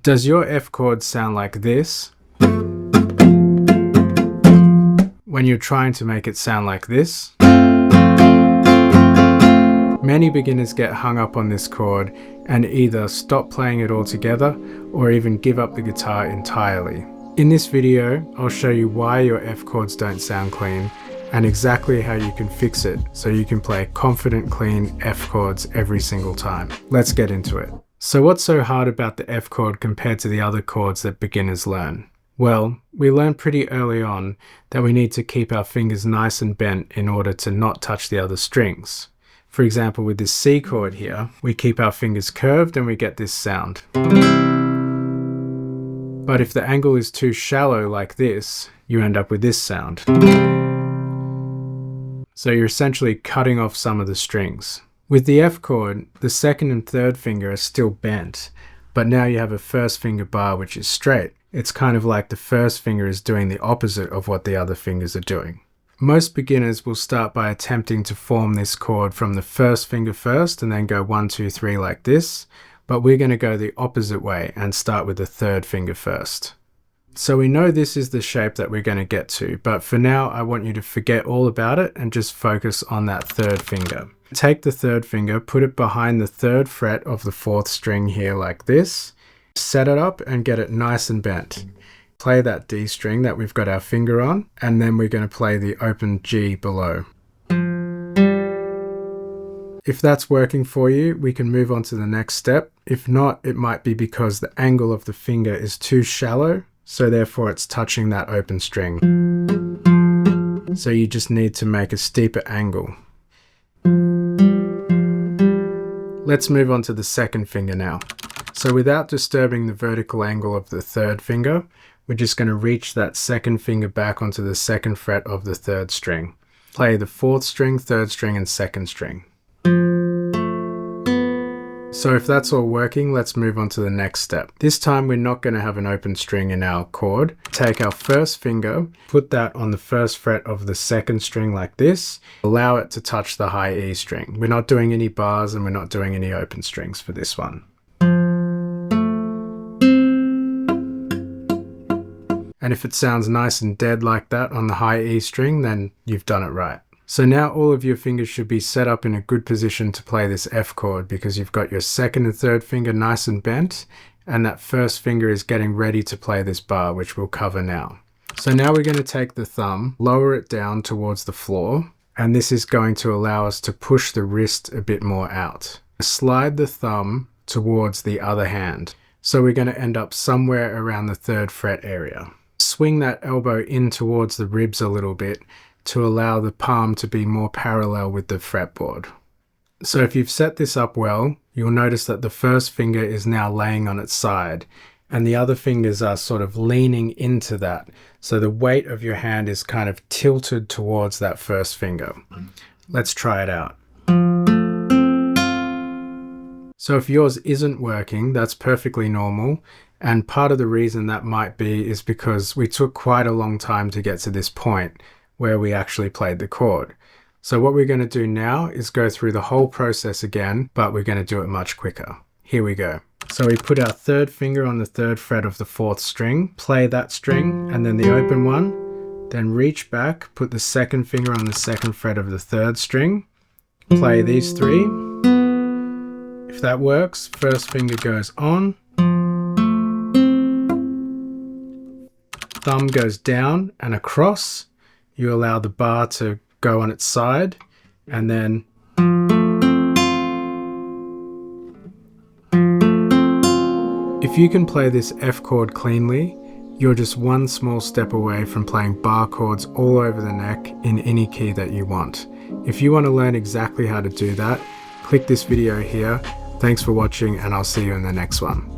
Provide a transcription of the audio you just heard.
Does your F chord sound like this when you're trying to make it sound like this? Many beginners get hung up on this chord and either stop playing it altogether or even give up the guitar entirely. In this video, I'll show you why your F chords don't sound clean and exactly how you can fix it so you can play confident, clean F chords every single time. Let's get into it. So what's so hard about the F chord compared to the other chords that beginners learn? Well, we learned pretty early on that we need to keep our fingers nice and bent in order to not touch the other strings. For example, with this C chord here, we keep our fingers curved and we get this sound. But if the angle is too shallow like this, you end up with this sound. So you're essentially cutting off some of the strings. With the F chord, the second and third finger are still bent, but now you have a first finger bar which is straight. It's kind of like the first finger is doing the opposite of what the other fingers are doing. Most beginners will start by attempting to form this chord from the first finger first and then go 1, 2, 3 like this, but we're going to go the opposite way and start with the third finger first. So we know this is the shape that we're going to get to, but for now I want you to forget all about it and just focus on that third finger. Take the third finger, put it behind the third fret of the fourth string here like this, set it up and get it nice and bent. Play that D string that we've got our finger on, and then we're going to play the open G below. If that's working for you, we can move on to the next step. If not, it might be because the angle of the finger is too shallow, so therefore it's touching that open string. So you just need to make a steeper angle. Let's move on to the second finger now. So without disturbing the vertical angle of the third finger, we're just going to reach that second finger back onto the second fret of the third string. Play the fourth string, third string, and second string. So if that's all working, let's move on to the next step. This time we're not going to have an open string in our chord. Take our first finger, put that on the first fret of the second string like this. Allow it to touch the high E string. We're not doing any bars and we're not doing any open strings for this one. And if it sounds nice and dead like that on the high E string, then you've done it right. So now all of your fingers should be set up in a good position to play this F chord because you've got your second and third finger nice and bent, and that first finger is getting ready to play this bar, which we'll cover now. So now we're going to take the thumb, lower it down towards the floor, and this is going to allow us to push the wrist a bit more out. Slide the thumb towards the other hand. So we're going to end up somewhere around the third fret area. Swing that elbow in towards the ribs a little bit to allow the palm to be more parallel with the fretboard. So if you've set this up well, you'll notice that the first finger is now laying on its side and the other fingers are sort of leaning into that. So the weight of your hand is kind of tilted towards that first finger. Let's try it out. So if yours isn't working, that's perfectly normal. And part of the reason that might be is because we took quite a long time to get to this point where we actually played the chord. So what we're going to do now is go through the whole process again, but we're going to do it much quicker. Here we go. So we put our third finger on the third fret of the fourth string, play that string and then the open one, then reach back, put the second finger on the second fret of the third string, play these three. If that works, first finger goes on, thumb goes down and across. You allow the bar to go on its side, and then if you can play this F chord cleanly, you're just one small step away from playing bar chords all over the neck in any key that you want. If you want to learn exactly how to do that, click this video here. Thanks for watching and I'll see you in the next one.